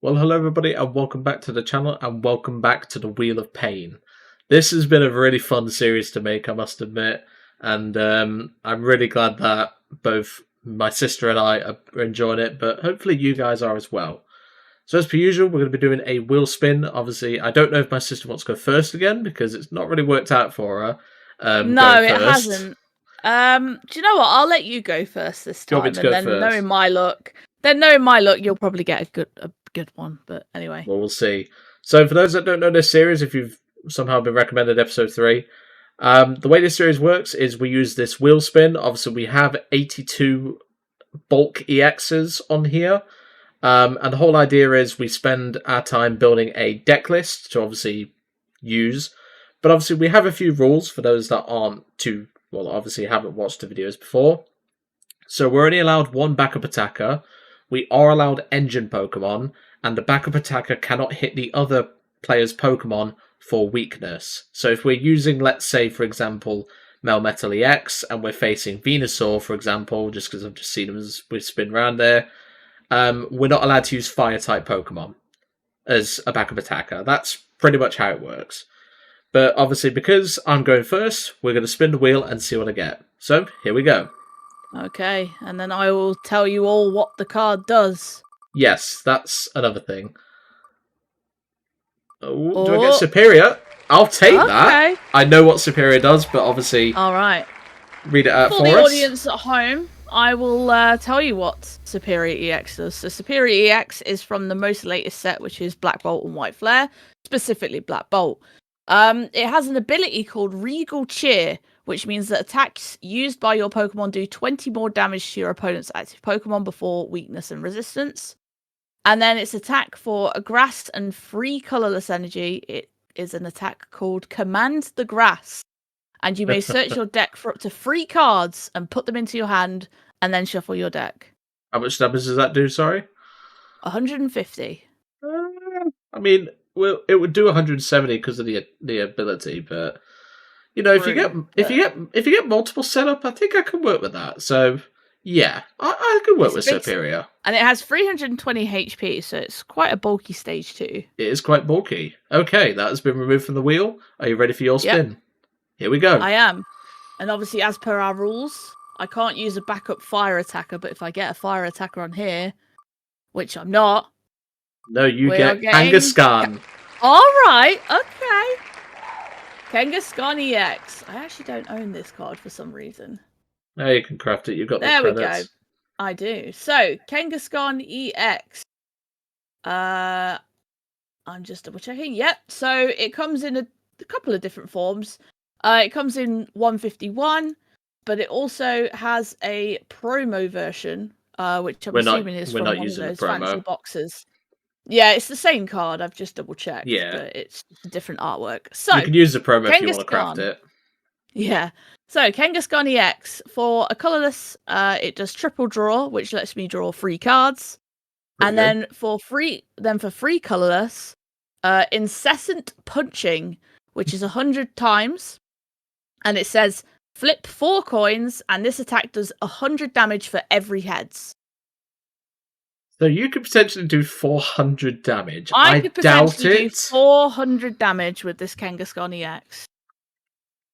Well, hello everybody, and welcome back to the channel, and welcome back to the Wheel of Pain. This has been a really fun series to make, I must admit, and I'm really glad that both my sister and I are enjoying it, but hopefully you guys are as well. So as per usual, we're going to be doing a wheel spin. Obviously, I don't know if my sister wants to go first again, because it's not really worked out for her. No, going it first. hasn't. Do you know what? I'll let you go first this Do you want time, me to and go then first? knowing my luck, you'll probably get a good one. But anyway, Well, we'll see. So for those that don't know this series, if you've somehow been recommended episode 3, the way this series works is we use this wheel spin. Obviously, we have 82 bulk EXs on here. And the whole idea is we spend our time building a deck list to obviously use. But obviously, we have a few rules for those that aren't too, well, obviously haven't watched the videos before. So we're only allowed one backup attacker. We are allowed engine Pokemon, and the backup attacker cannot hit the other player's Pokemon for weakness. So if we're using, let's say, for example, Melmetal EX, and we're facing Venusaur, for example, just because I've just seen them as we spin around there, we're not allowed to use Fire-type Pokemon as a backup attacker. That's pretty much how it works. But obviously, because I'm going first, we're going to spin the wheel and see what I get. So, here we go. okay, and then I will tell you all what the card does. Yes, that's another thing. Oh, do I get Serperior? I'll take that. I know what Serperior does, but obviously... All right. Read it out for the audience at home, I will tell you what Serperior EX does. So Serperior EX is from the most latest set, which is Black Bolt and White Flare, specifically Black Bolt. It has an ability called Regal Cheer, which means that attacks used by your Pokemon do 20 more damage to your opponent's active Pokemon before weakness and resistance. And then its attack for a grass and free colorless energy, it is an attack called Command the Grass. And you may search your deck for up to 3 cards and put them into your hand and then shuffle your deck. How much damage does that do, sorry? 150. I mean, well, it would do 170 because of the ability, but you know, if you get multiple setup, I think I can work with that. So yeah, I can work with Serperior. And it has 320 HP, so it's quite a bulky stage 2. It is quite bulky. Okay, that has been removed from the wheel. Are you ready for your spin? Yep. Here we go. I am. And obviously, as per our rules, I can't use a backup fire attacker, but if I get a fire attacker on here, which I'm not... No, you get Kanghaskhan. Alright, okay. Kanghaskhan EX. I actually don't own this card for some reason. No, you can craft it. You've got the credits. There we go. I do. So, Kanghaskhan EX. I'm just double checking. Yep. So, it comes in a couple of different forms. It comes in 151, but it also has a promo version, which I'm assuming is from one of those fancy boxes. Yeah, it's the same card. I've just double checked. Yeah, but it's a different artwork. So you can use the promo if you want to craft it. Yeah. So Kanghaskhan EX for a colorless, it does triple draw, which lets me draw 3 cards, and then for free colorless, incessant punching, which is 100 times, and it says flip 4 coins, and this attack does 100 damage for every heads. So you could potentially do 400 damage. I could potentially do 400 damage with this Kanghaskhan EX.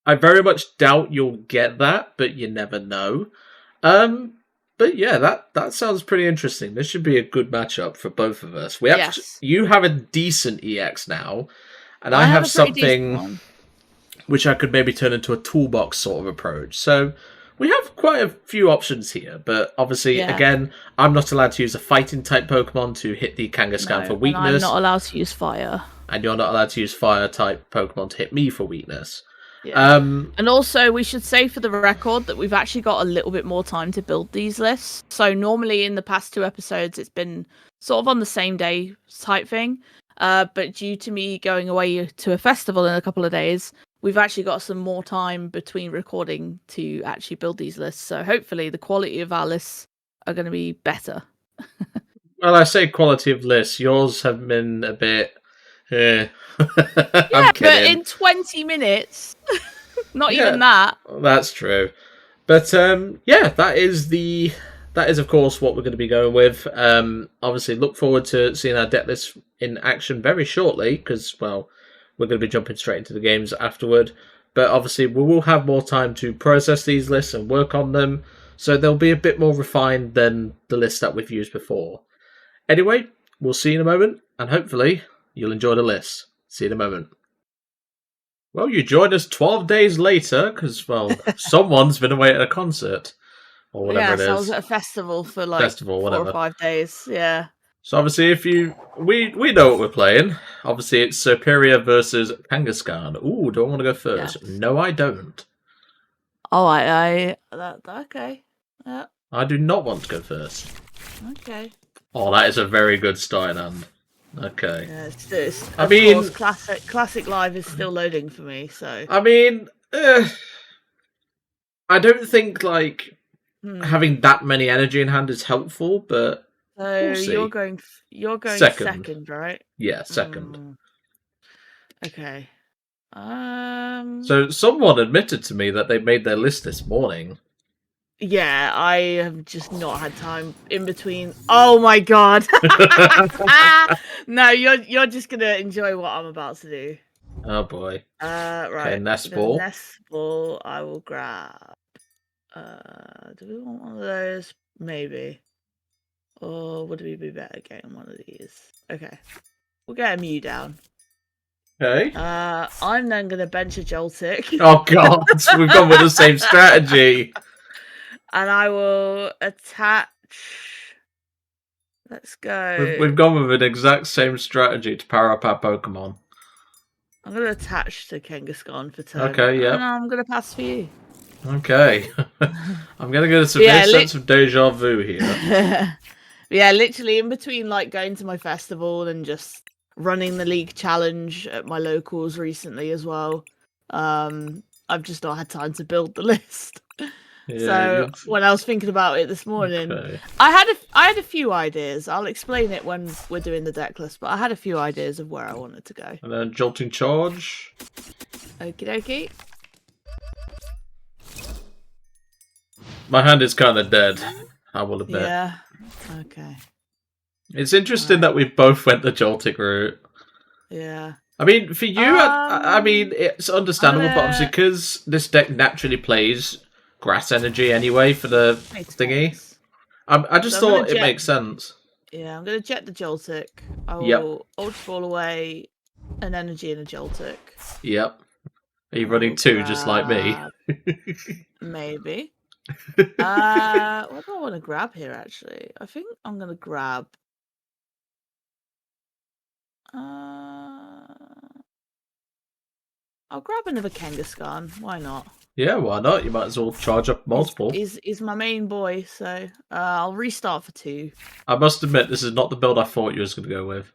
I very much doubt you'll get that, but you never know. But yeah, that sounds pretty interesting. This should be a good matchup for both of us. You have a decent EX now, and I have something which I could maybe turn into a toolbox sort of approach. So we have quite a few options here, but obviously, again, I'm not allowed to use a fighting-type Pokemon to hit the Kanghaskhan for weakness. And I'm not allowed to use fire. And you're not allowed to use fire-type Pokemon to hit me for weakness. Yeah. And also, we should say for the record that we've actually got a little bit more time to build these lists. So normally in the past 2 episodes, it's been sort of on the same day type thing. But due to me going away to a festival in a couple of days, we've actually got some more time between recording to actually build these lists. So hopefully the quality of our lists are going to be better. Well, I say quality of lists. Yours have been a bit... yeah, but in 20 minutes, not even that. That's true. But yeah, that is the that is, of course, what we're going to be going with. Obviously, look forward to seeing our deck list in action very shortly, because, well, we're going to be jumping straight into the games afterward. But obviously, we will have more time to process these lists and work on them, so they'll be a bit more refined than the lists that we've used before. Anyway, we'll see you in a moment, and hopefully, you'll enjoy the list. See you in a moment. Well, you joined us 12 days later, because, well, someone's been away at a concert. Or whatever it is. I was at a festival for like 4 or 5 days. Yeah. So obviously, we know what we're playing. Obviously, it's Serperior versus Kanghaskhan. Ooh, do I want to go first? Yes. No, I don't. Oh, okay. Yeah. I do not want to go first. Okay. Oh, that is a very good starting hand. Okay. Yeah, of course, classic live is still loading for me. So I mean, I don't think like. Having that many energy in hand is helpful, but so you're going second, right? Yeah, second. Okay. So someone admitted to me that they made their list this morning. Yeah, I have just not had time in between. Oh my god! No, you're just gonna enjoy what I'm about to do. Oh boy. Right. Okay, nest ball. Nest ball. I will grab. Do we want one of those? Maybe. Or would we be better getting one of these? Okay. We'll get a Mew down. Okay. I'm then going to bench a Joltik. Oh god, we've gone with the same strategy. And I will attach... Let's go. We've gone with an exact same strategy to power up our Pokemon. I'm going to attach to Kanghaskhan for turn. Okay, yeah. And I'm going to pass for you. Okay. I'm going to get a severe sense of deja vu here. Yeah, literally in between like going to my festival and just running the league challenge at my locals recently as well. I've just not had time to build the list. Yeah, so when I was thinking about it this morning, I had a few ideas. I'll explain it when we're doing the deck list, but I had a few ideas of where I wanted to go. And then Jolting Charge. Okie dokie. My hand is kind of dead, I will admit. Yeah, okay. It's interesting that we both went the Joltik route. Yeah. I mean, for you, I mean, it's understandable, but obviously because this deck naturally plays grass energy anyway for the thingy, I just thought it makes sense. Yeah, I'm going to jet the Joltik. I will Ultra Ball away an energy and a Joltik. Yep. Are you running two just like me? Maybe. What do I want to grab here, actually? I think I'm going to grab... I'll grab another Kanghaskhan. Why not? Yeah, why not? You might as well charge up multiple. He's my main boy, so I'll restart for 2. I must admit, this is not the build I thought you was going to go with.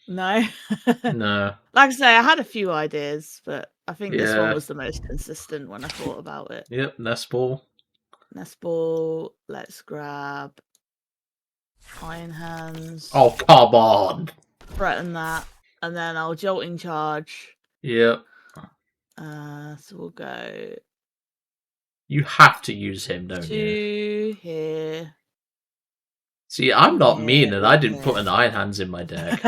No. No. Like I say, I had a few ideas, but I think this one was the most consistent when I thought about it. Yep, Nest Ball. Nest Ball. Let's grab Iron Hands. Oh, come on. Threaten that. And then I'll Jolting Charge. Yep. So we'll go... You have to use him, don't you? 2 here. See, I'm not mean and I didn't put an Iron Hands in my deck.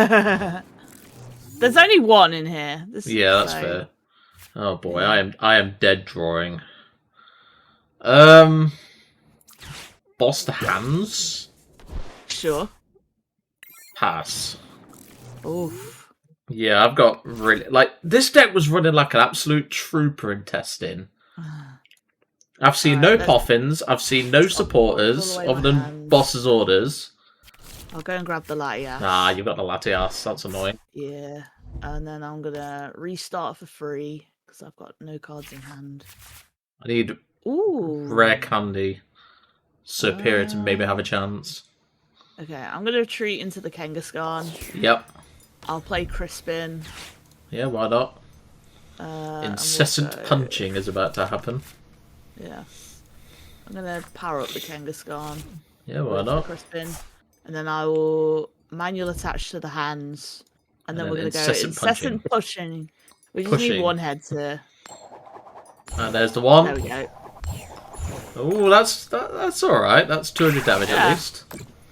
There's only 1 in here. Yeah, that's fair. Oh boy, I am dead drawing. Boss the hands? Sure. Pass. Oof. Yeah, I've got really... Like, this deck was running like an absolute trooper in testing. I've seen no Poffins, I've seen no supporters, other than boss's orders. I'll go and grab the Latias. Ah, you've got the Latias, that's annoying. Yeah, and then I'm gonna restart for free, because I've got no cards in hand. I need rare candy. Serperior to maybe have a chance. Okay, I'm gonna retreat into the Kanghaskhan. Yep. I'll play Crispin. Yeah, why not? Incessant punching is about to happen. Yeah. I'm gonna power up the Kanghaskhan. Yeah, why not? Crispin. And then I will manual attach to the hands. And then we're gonna go incessant pushing. We just need 1 head to... And there's the one. There we go. Oh, that's all right. That's 200 damage at least.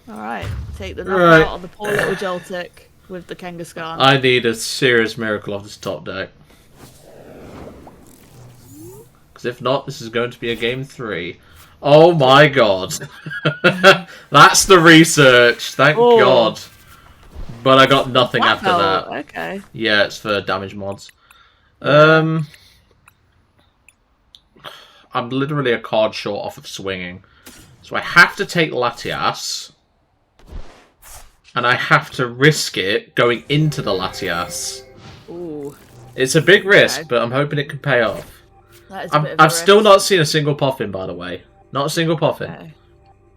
All right, take the Right. knockout on the poor little Joltik with the Kanghaskhan. I need a serious miracle off this top deck. Because if not, this is going to be a game 3. Oh my god. That's the research. Thank god. But I got nothing after that. Okay. Yeah, it's for damage mods. Yeah. I'm literally a card short off of swinging. So I have to take Latias. And I have to risk it going into the Latias. Ooh. It's a big risk, but I'm hoping it can pay off. That is a bit of I've a still risk. not seen a single Poffin, by the way. Not a single Poffin. Okay.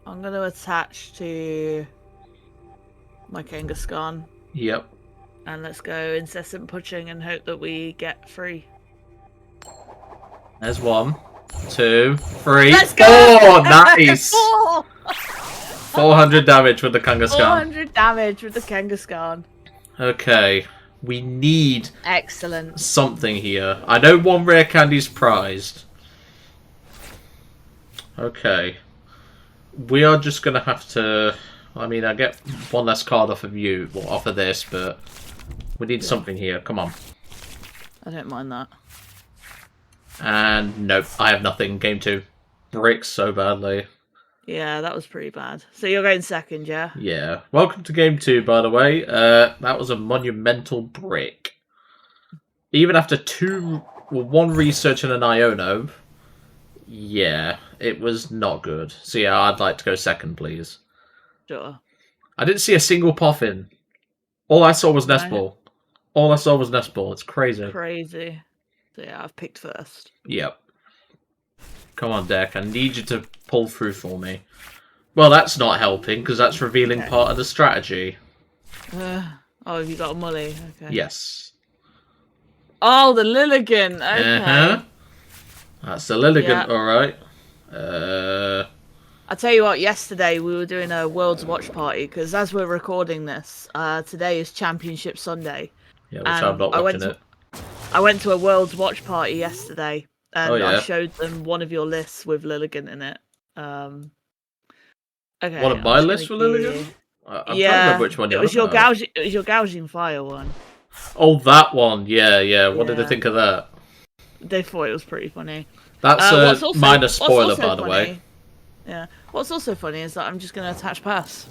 I'm going to attach to my Kanghaskhan. Yep. And let's go incessant pushing and hope that we get 3. There's 1, 2, 3, Let's go! 4! Nice! 4! 400 damage with the Kanghaskhan. 400 damage with the Kanghaskhan. Okay. We need Excellent. something here. I know 1 rare candy's prized. Okay. We are just going to have to... I mean, I get 1 less card off of you, or off of this, but we need something here. Come on. I don't mind that. And nope, I have nothing. Game 2. Bricks so badly. Yeah, that was pretty bad. So you're going second, yeah? Yeah. Welcome to game 2, by the way. That was a monumental brick. Even after 1 research and an Iono, yeah, it was not good. So yeah, I'd like to go second, please. Sure. I didn't see a single Poffin. All I saw was Nest Ball. All I saw was Nest Ball. It's crazy. Crazy. So yeah, I've picked first. Yep. Come on, deck. I need you to pull through for me. Well, that's not helping, because that's revealing part of the strategy. Oh, have you got a Mully? Okay. Yes. Oh, the Lilligant. Okay. That's the Lilligant, Yeah. alright. I tell you what, yesterday we were doing a World's Watch Party, because as we're recording this, today is Championship Sunday. Yeah, which I'm not watching it. I went to a World's Watch Party yesterday, and yeah. I showed them one of your lists with Lilligant in it. Okay. One of my lists for Lilligant? I'm trying to remember which one you it was your about. It was your gouging fire one. Oh, that one. Yeah. What did they think of that? They thought it was pretty funny. That's a minor spoiler, by the way. Yeah. What's also funny is that I'm just going to attach pass.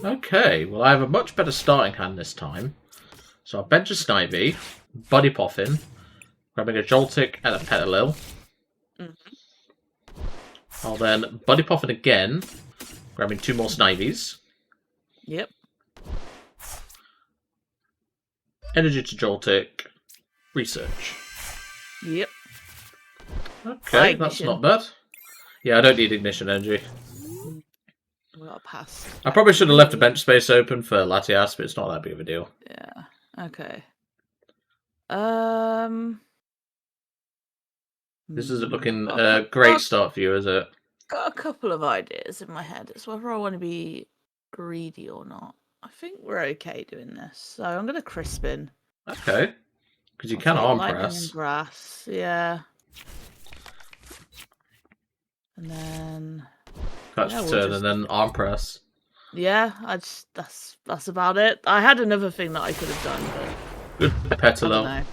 Okay, well, I have a much better starting hand this time. So I'll bench a Snivy, Buddy Poffin, grabbing a Joltik and a Petalil. I'll then Buddy Poffin again, grabbing 2 more Snivies. Yep. Energy to Joltik, Research. Yep. Okay, that's not bad. Yeah, I don't need Ignition Energy. We got a pass. I probably should have left a bench space open for Latias, but it's not that big of a deal. Yeah. Okay. This isn't looking a great start for you, is it? Got a couple of ideas in my head. It's whether I want to be greedy or not. I think we're okay doing this. So I'm going to Crispin. Okay. Because you can arm press. And grass, yeah. And then Catch the turn and then arm press. Yeah, that's about it. I had another thing that I could have done, but good Petalil.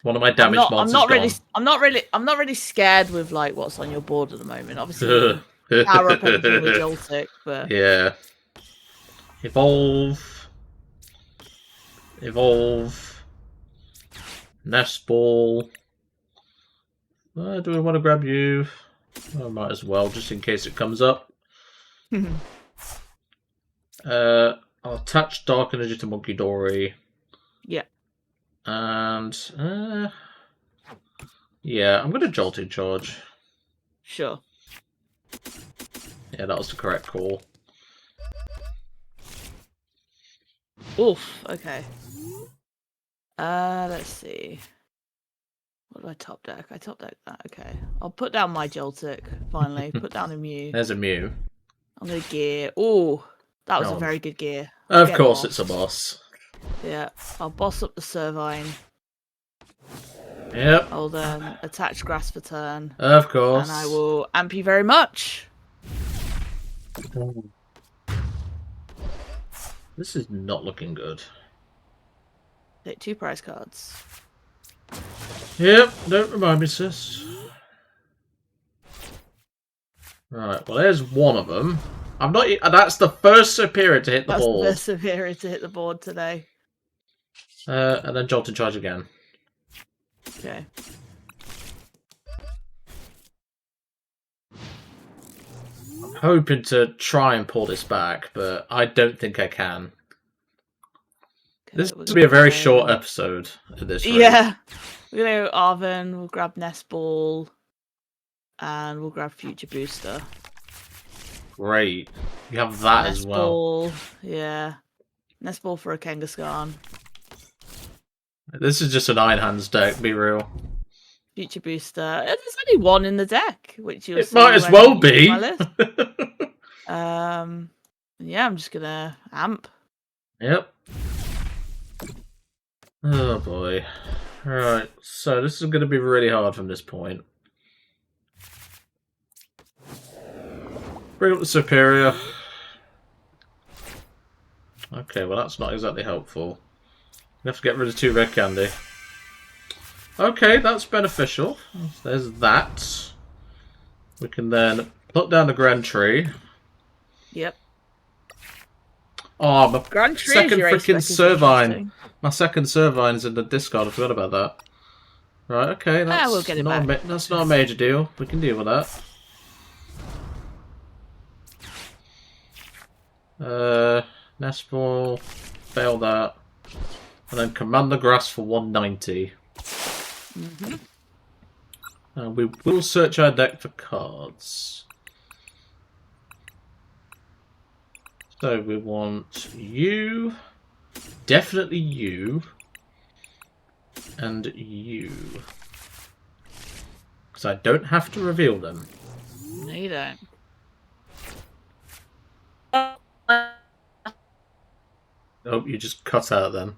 One of my damage mods I'm not really scared with like what's on your board at the moment. Obviously, power up everything with Joltik, but yeah. Evolve. Nest Ball. Do we want to grab you? I might as well, just in case it comes up. I'll attach Dark Energy to Monkey Dory. Yeah. And yeah, I'm gonna Jolting Charge. Sure. Yeah, that was the correct call. Oof. Okay. Let's see. What do I top deck? I top deck that. Okay. I'll put down my Joltik. Finally, put down a Mew. There's a Mew. I'm gonna gear. Oh, that was a very good gear. Of course, it's a boss. Yeah, I'll boss up the Servine. Yep. I'll then attach grass for turn. Of course. And I will amp you very much. This is not looking good. Take 2 prize cards. Yep, don't remind me, sis. Right, well, there's one of them. I'm not. That's the first Serperior to hit the board. That's the first Serperior to hit the board today. And then Jolt and Charge again. Okay. I'm hoping to try and pull this back, but I don't think I can. Okay, This will be a very short episode of this raid. Yeah. We're going to go Arven, we'll grab Nest Ball, and we'll grab Future Booster. Great. You have that Nest as well. Ball, yeah. Nest Ball for a Kanghaskhan. This is just an Iron Hands deck, be real. Future Booster. There's only one in the deck, which you'll It see might as when well you be. see my list. Yeah, I'm just gonna amp. Yep. Oh boy. Alright, so this is going to be really hard from this point. Bring up the Serperior. Okay, well that's not exactly helpful. You have to get rid of 2 red candy. Okay, that's beneficial. There's that. We can then put down the Grand Tree. Yep. Oh, my Grand Tree second your freaking ace spec is Servine. interesting. My second Servine is in the discard. I forgot about that. Right, okay, that's, we'll get it not back. that's not a major deal. We can deal with that. Nest Ball, fail that. And then Command the Grass for 190. And we will search our deck for cards. So we want you, definitely you, and you. Because I don't have to reveal them. No, you don't. Oh, you just cut out then.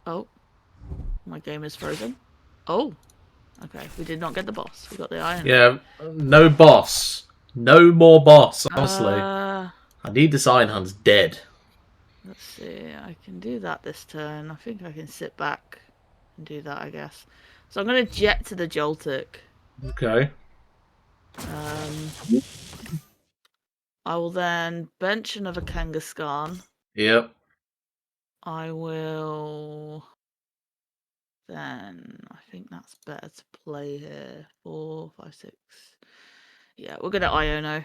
Oh. My game is frozen. Oh. Okay, we did not get the boss. We got the iron. Yeah, no boss. No more boss, honestly. I need this Iron Hand's dead. Let's see. I can do that this turn. I think I can sit back and do that, I guess. So I'm going to jet to the Joltik. Okay. I will then bench another Kanghaskhan. Yep. I will then... I think that's better to play here. 4, 5, 6... Yeah, we're going to Iono.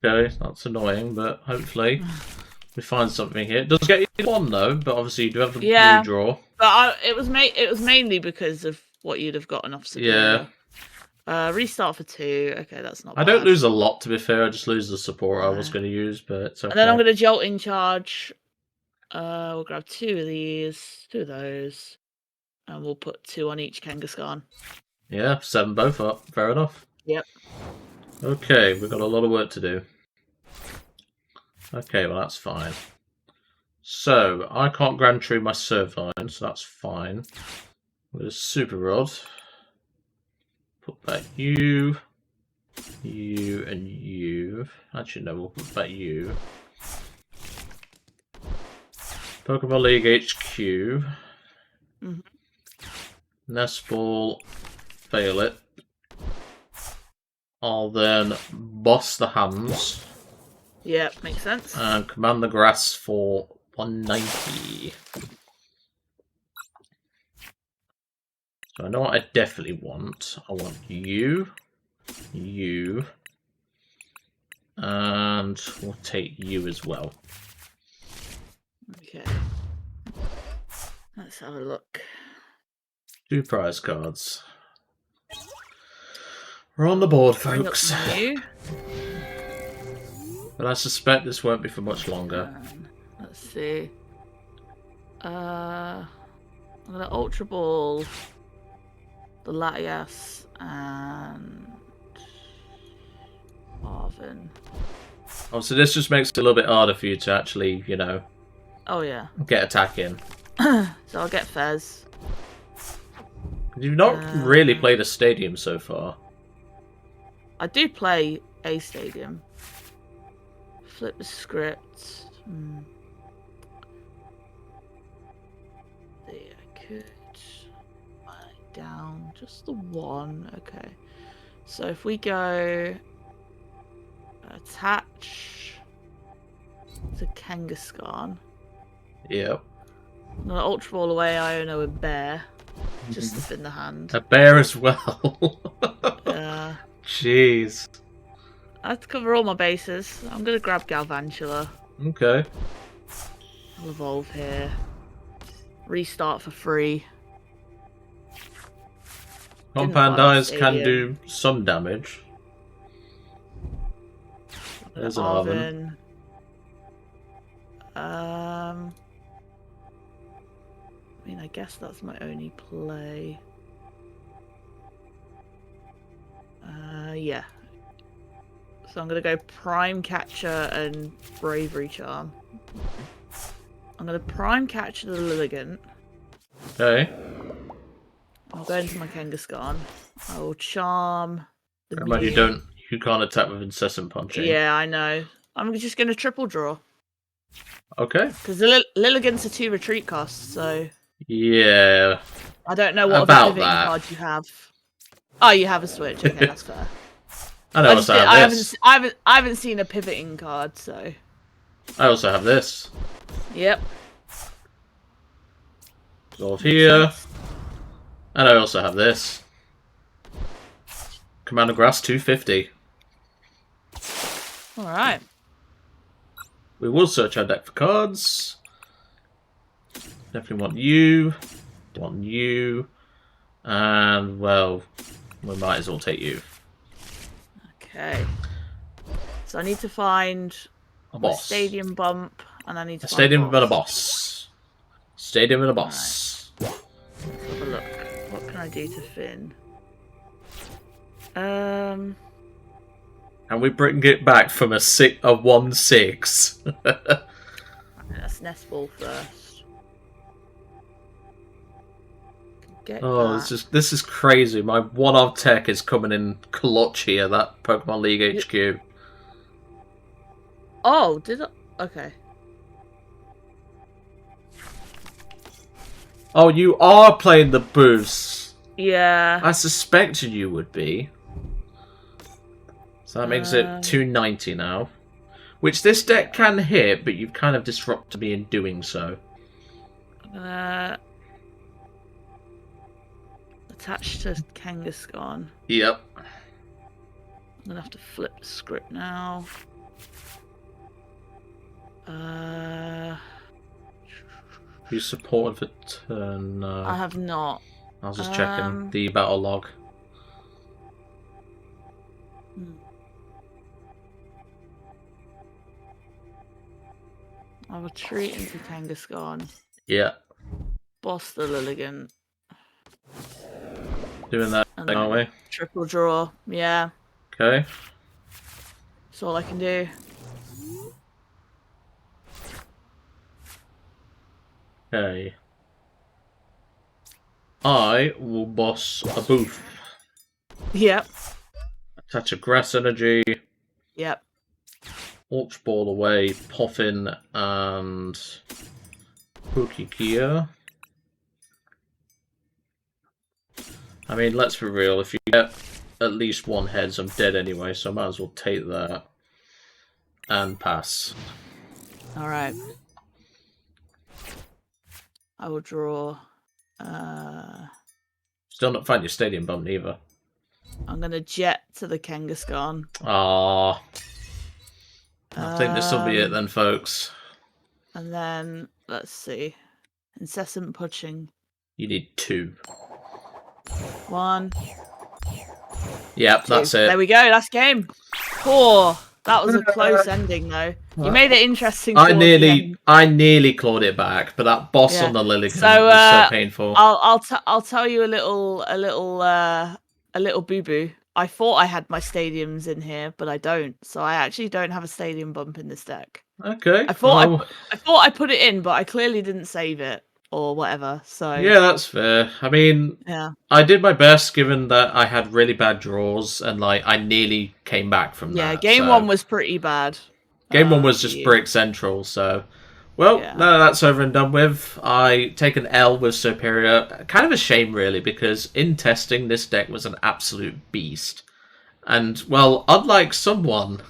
Okay, that's annoying, but hopefully we find something here. It does get you 1 though, but obviously you do have the blue draw. But it was mainly because of what you'd have gotten off Serperior. Yeah. Restart for 2. Okay, that's not bad. I don't lose a lot, to be fair. I just lose the support I was going to use, but it's okay. And then I'm going to Jolt in charge. We'll grab 2 of these, 2 of those, and we'll put 2 on each Kanghaskhan. Yeah, 7 both up. Fair enough. Yep. Okay, we've got a lot of work to do. Okay, well that's fine. So, I can't Grand Tree my Servine, so that's fine. With a Super Rod. Put back you, and you. Actually, no, we'll put back you. Pokemon League HQ. Nest Ball, fail it. I'll then boss the hands. Yep, makes sense. And Command the Grass for 190. So I know what I definitely want. I want you, and we'll take you as well. Okay. Let's have a look. 2 prize cards. We're on the board, Bring folks. up you. But I suspect this won't be for much longer. Let's see. I'm gonna Ultra Ball the Latias and Arven. Oh, so this just makes it a little bit harder for you to actually, you know, Oh yeah. get attack in. So I'll get Fez. You've not really played a stadium so far. I do play a stadium. Flip the script. There, I could write down just the one. Okay. So if we go attach to Kanghaskhan. Yep. Now, Ultra Ball away, I own a bear. Just to fin the hand. A bear as well. Yeah. Jeez. I have to cover all my bases. I'm gonna grab Galvantula. Okay. I'll evolve here. Restart for free. Compound eyes can do some damage. There's an Arven. I mean, I guess that's my only play. Yeah. So I'm gonna go Prime Catcher and Bravery Charm. I'm gonna Prime Catcher the Lilligant. Okay. I'll go into my Kanghaskhan. I will Charm the But you can't attack with incessant punching. Yeah, I know. I'm just gonna triple draw. Okay. Because the Lilligant's are 2 retreat costs, so... Yeah. I don't know what about pivoting that. card you have. Oh, you have a switch. Okay, that's fair. I also have this. I haven't seen a pivoting card, so... I also have this. Yep. Go here. And I also have this. Commander Grass 250. Alright. We will search our deck for cards. Definitely want you. Want you. And, well, we might as well take you. Okay. So I need to find A boss. A stadium bump, and I need to a find stadium boss. and a boss. Stadium and a boss. Right. Let's have a look. What can I do to Finn? And we bring it back from a 1/6. Let's nest ball first. Get Oh, that. this is crazy. My one-of tech is coming in clutch here. That Pokemon League HQ. Oh, did I? Okay. Oh, you are playing the boost. Yeah. I suspected you would be. So that makes it 290 now. Which this deck can hit, but you've kind of disrupted me in doing so. Attached to Kanghaskhan. Yep. I'm gonna have to flip the script now. You supported for turn... I have not. I was just checking the battle log. I'll retreat into Kanghaskhan. Yeah. Boss the Lilligant. Doing that, aren't we? Triple draw. Yeah. Okay. That's all I can do. Okay. I will boss a booth. Yep. Attach a grass energy. Yep. Ultra Ball away, Puffin and Pukikia. I mean, let's be real, if you get at least one heads, I'm dead anyway, so I might as well take that and pass. Alright. I will draw. Still not find your stadium bump either. I'm gonna jet to the Kanghaskhan. Ah, I think this will be it then, folks. And then let's see. Incessant punching. You need 2. 1. Yep, 2. that's it. There we go. That's game. 4. That was a close ending, though. You made it interesting. I nearly clawed it back, but that boss on the Lilligant was so painful. I'll tell you a little boo boo. I thought I had my stadiums in here, but I don't. So I actually don't have a stadium bump in this deck. Okay. I thought I put it in, but I clearly didn't save it. or whatever. So Yeah, that's fair. I mean, yeah, I did my best given that I had really bad draws and like I nearly came back from yeah. that. Game So one was pretty bad. game one was For just you. brick central. So well, Yeah. no, that's over and done with. I take an L with Serperior. Kind of a shame, really, because in testing, this deck was an absolute beast. And, well, unlike someone,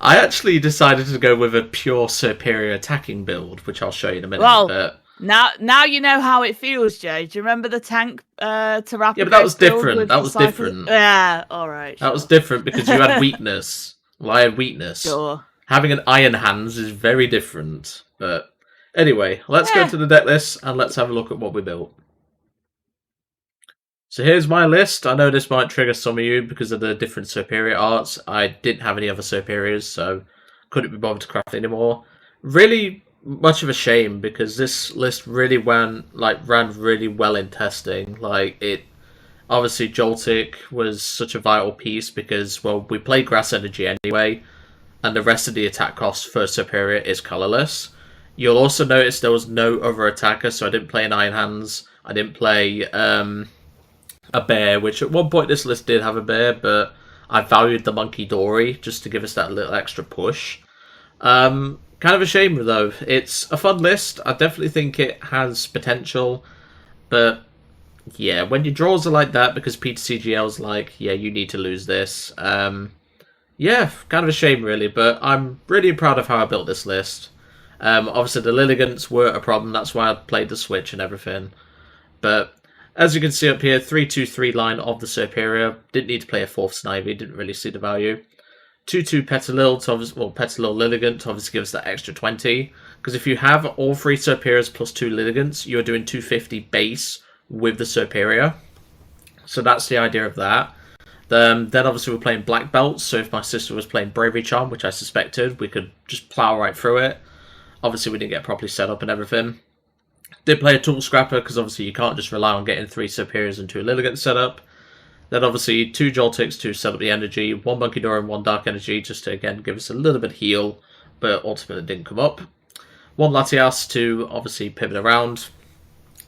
I actually decided to go with a pure Serperior attacking build, which I'll show you in a minute. Well, But now you know how it feels, Jay. Do you remember the tank yeah, but that was Terapagos build different. with That the was cycle? different. Yeah. All right. That was Sure. different because you had weakness. Well, I had weakness. Sure. Having an Iron Hands is very different. But anyway, let's go Eh. to the deck list and let's have a look at what we built. So here's my list. I know this might trigger some of you because of the different Serperior arts. I didn't have any other Serperiors, so couldn't be bothered to craft anymore. Really much of a shame because this list really ran really well in testing. Like it obviously Joltik was such a vital piece because well we played Grass Energy anyway, and the rest of the attack cost for Serperior is colorless. You'll also notice there was no other attacker, so I didn't play an Iron Hands. I didn't play a bear, which at one point this list did have a bear, but I valued the Monkey Dory just to give us that little extra push. Kind of a shame though. It's a fun list. I definitely think it has potential, but yeah, when your draws are like that because PTCGL's like, yeah, you need to lose this. Yeah, kind of a shame really, but I'm really proud of how I built this list. Obviously the Lilligants were a problem, that's why I played the Switch and everything. But as you can see up here, 3-2-3 line of the Serperior. Didn't need to play a 4th Snivy, didn't really see the value. 2-2 Petalil to obviously, well, Petalil Lilligant to obviously give us that extra 20. Because if you have all 3 Serperiors plus 2 Lilligants, you're doing 250 base with the Serperior. So that's the idea of that. Then obviously we're playing Black Belts, so if my sister was playing Bravery Charm, which I suspected, we could just plow right through it. Obviously we didn't get properly set up and everything. Did play a Tool Scrapper, because obviously you can't just rely on getting 3 Serperiors and 2 Lilligants set up. Then obviously 2 Joltics to set up the energy, 1 Monkey Door and 1 Dark Energy, just to again give us a little bit of heal, but ultimately didn't come up. 1 Latias to obviously pivot around.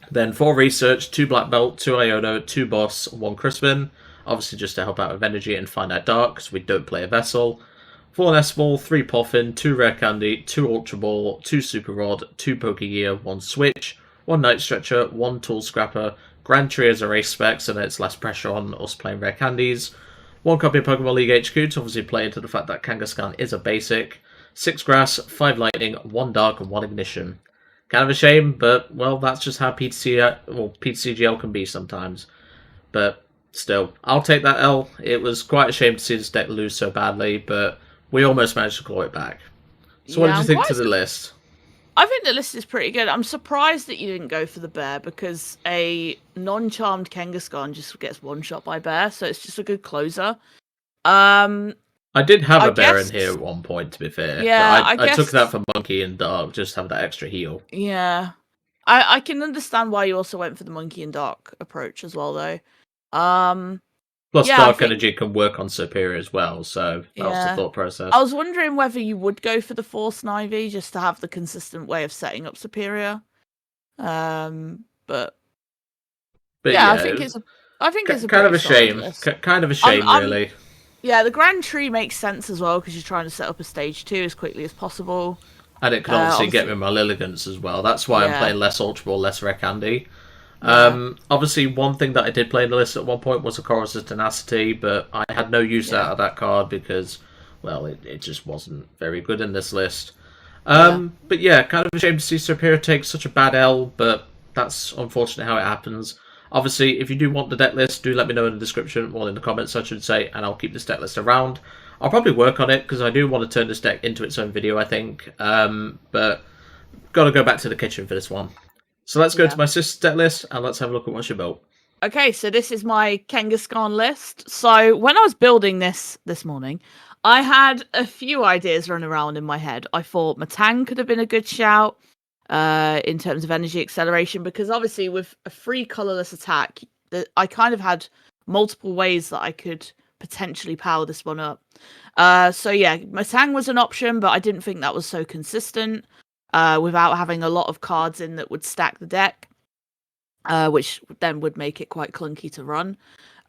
Then 4 Research, 2 Black Belt, 2 Iono, 2 Boss, 1 Crispin, obviously just to help out with energy and find out Dark, because we don't play a Vessel. 4 Nestball, 3 Poffin, 2 Rare Candy, 2 Ultra Ball, 2 Super Rod, 2 Pokegear, 1 Switch, 1 Night Stretcher, 1 Tool Scrapper, Grand Tree as a race spec, so it's less pressure on us playing Rare Candies, 1 copy of Pokemon League HQ to obviously play into the fact that Kangaskhan is a basic, 6 Grass, 5 Lightning, 1 Dark, and 1 Ignition. Kind of a shame, but, well, that's just how PTCGL can be sometimes. But, still, I'll take that L. It was quite a shame to see this deck lose so badly, but we almost managed to claw it back. So what did you think to the list? I think the list is pretty good. I'm surprised that you didn't go for the bear because a non-charmed Kangaskhan just gets one-shot by bear, so it's just a good closer. I did have a bear in here at one point, to be fair. Yeah, I took that for Monkey and Dark, just to have that extra heal. Yeah. I can understand why you also went for the Monkey and Dark approach as well, though. Plus, yeah, Dark Energy can work on Serperior as well, so that was the thought process. I was wondering whether you would go for the 4 Snivy just to have the consistent way of setting up Serperior. But yeah, I think it's a kind of a shame. Kind of a shame, really. Yeah, the Grand Tree makes sense as well because you're trying to set up a stage 2 as quickly as possible. And it can obviously get me my Lilligants as well. That's why I'm playing less Ultra Ball, less Rare Candy. Obviously, one thing that I did play in the list at one point was a Chorus's Tenacity, but I had no use out of that card because, well, it just wasn't very good in this list. But yeah, kind of a shame to see Serperior take such a bad L, but that's unfortunately how it happens. Obviously, if you do want the deck list, do let me know in the description, or in the comments, I should say, and I'll keep this deck list around. I'll probably work on it, because I do want to turn this deck into its own video, I think. But got to go back to the kitchen for this one. So let's go to my sister's deck list, and let's have a look at what she built. Okay, so this is my Kanghaskhan list. So when I was building this morning, I had a few ideas running around in my head. I thought Matang could have been a good shout in terms of energy acceleration, because obviously with a free colorless attack, I kind of had multiple ways that I could potentially power this one up. So yeah, Matang was an option, but I didn't think that was so consistent. without having a lot of cards in that would stack the deck, which then would make it quite clunky to run.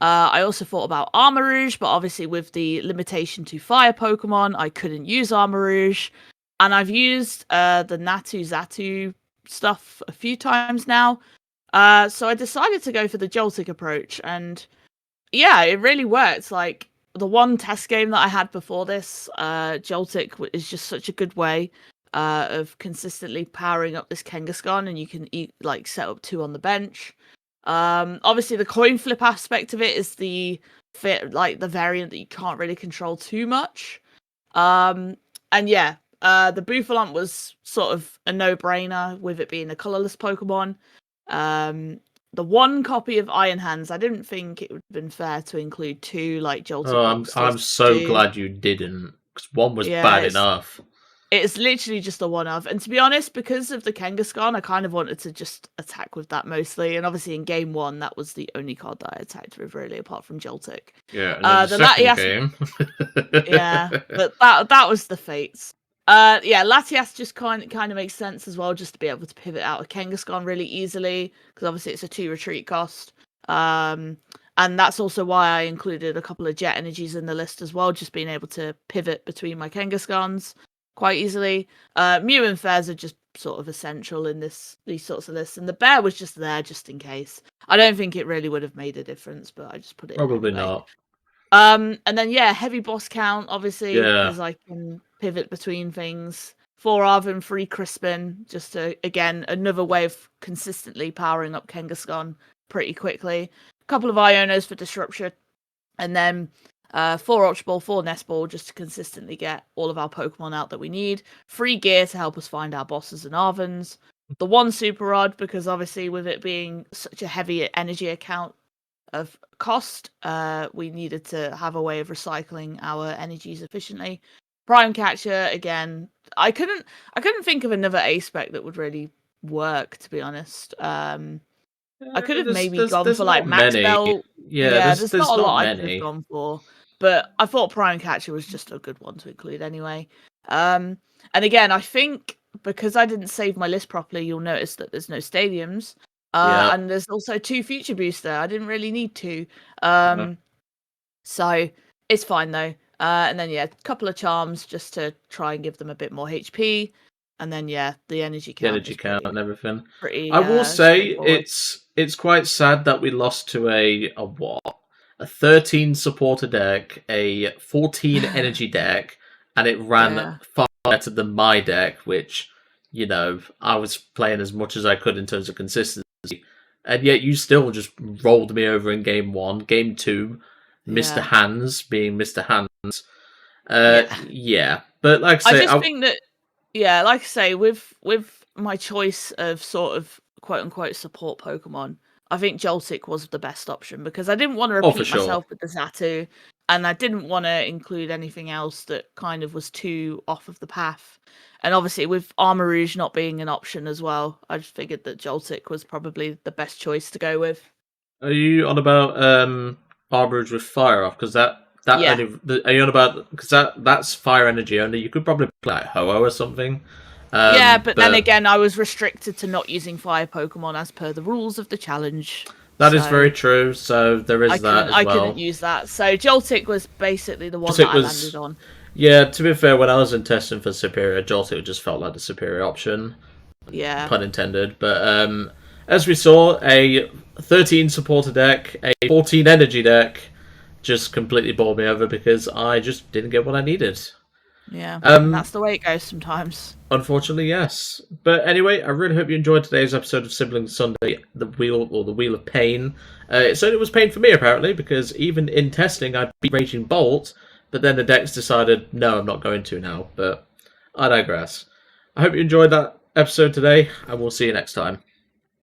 I also thought about Armor Rouge, but obviously with the limitation to fire Pokemon, I couldn't use Armor Rouge. And I've used the Natu Zatu stuff a few times now. So I decided to go for the Joltik approach. And yeah, it really worked. Like, the one test game that I had before this, Joltik is just such a good way of consistently powering up this Kanghaskhan, and you can set up 2 on the bench. Obviously the coin flip aspect of it is the variant that you can't really control too much. And yeah, the Bouffalante was sort of a no-brainer with it being a colorless Pokemon. The one copy of Iron Hands, I didn't think it would have been fair to include 2 like Joltik. I'm so glad you didn't, because 1 was bad enough. It's literally just a one-of. And to be honest, because of the Kanghaskhan, I kind of wanted to just attack with that mostly. And obviously in game 1, that was the only card that I attacked with, really, apart from Joltik. Yeah, and the second game. Yeah, but that was the fates. Yeah, Latias just kind of makes sense as well, just to be able to pivot out of Kanghaskhan really easily, because obviously it's a 2 retreat cost. And that's also why I included a couple of Jet Energies in the list as well, just being able to pivot between my Kangaskhan's quite easily. Mew and Fairs are just sort of essential in these sorts of lists, and the bear was just there just in case. I don't think it really would have made a difference, but I just put it probably in anyway. not. And then yeah, heavy boss count, obviously, because I can pivot between things. 4 Arven, 3 Crispin, just again another way of consistently powering up Kanghaskhan pretty quickly. A couple of Ionos for disruption, and then 4 Ultra Ball, 4 Nest Ball, just to consistently get all of our Pokemon out that we need. 3 Gear to help us find our bosses and Arvens. The 1 Super Rod, because obviously with it being such a heavy energy account of cost, we needed to have a way of recycling our energies efficiently. Prime Catcher, again, I couldn't think of another A-Spec that would really work, to be honest. I could have maybe gone for like Max Belt. Yeah, there's not a lot many. I could have gone for, but I thought Prime Catcher was just a good one to include anyway. And again, I think because I didn't save my list properly, you'll notice that there's no stadiums. And there's also 2 Future Booster. I didn't really need 2. So it's fine though. And then yeah, a couple of charms just to try and give them a bit more HP. And then yeah, the energy count. And everything. Pretty, I will say it's quite sad that we lost to a 13 supporter deck, a 14 energy deck, and it ran far better than my deck, which, you know, I was playing as much as I could in terms of consistency. And yet you still just rolled me over in game 1. Game 2, Mr. Hands being Mr. Hands. Yeah. But like I say, I just think that, yeah, like I say, with my choice of sort of quote-unquote support Pokemon, I think Joltik was the best option, because I didn't want to repeat myself with the Zatu, and I didn't want to include anything else that kind of was too off of the path. And obviously with Armor Rouge not being an option as well, I just figured that Joltik was probably the best choice to go with. Are you on about Armor Rouge with Fire Off? Because are you on about, because that's fire energy only? You could probably play like Ho-Oh or something. But then again, I was restricted to not using fire Pokemon as per the rules of the challenge. That is very true. So there is that as well. I couldn't use that. So Joltik was basically the one that I landed on. Yeah, to be fair, when I was in testing for Serperior, Joltik just felt like the superior option. Yeah. Pun intended. But as we saw, a 13 supporter deck, a 14 energy deck, just completely bowled me over because I just didn't get what I needed. Yeah, that's the way it goes sometimes. Unfortunately, yes. But anyway, I really hope you enjoyed today's episode of Sibling Sunday, the Wheel of Pain. It certainly was pain for me, apparently, because even in testing, I beat Raging Bolt, but then the decks decided, no, I'm not going to now. But I digress. I hope you enjoyed that episode today, and we'll see you next time.